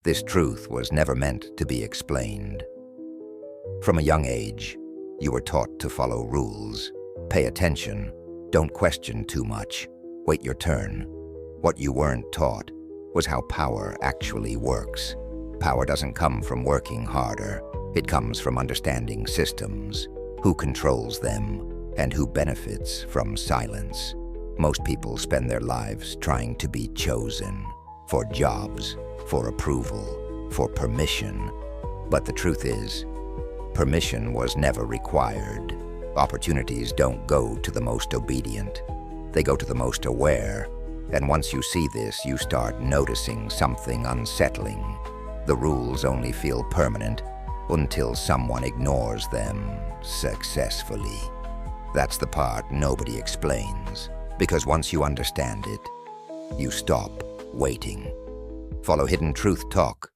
This truth was never meant to be explained. From a young age, you were taught to follow rules. Pay attention, don't question too much, wait your turn. What you weren't taught was how power actually works. Power doesn't come from working harder. It comes from understanding systems, who controls them, and who benefits from silence. Most people spend their lives trying to be chosen, for jobs, for approval, for permission. But the truth is, permission was never required. Opportunities don't go to the most obedient. They go to the most aware. And once you see this, you start noticing something unsettling. The rules only feel permanent until someone ignores them successfully. That's the part nobody explains, because once you understand it, you stop waiting. Follow Hidden Truth Talk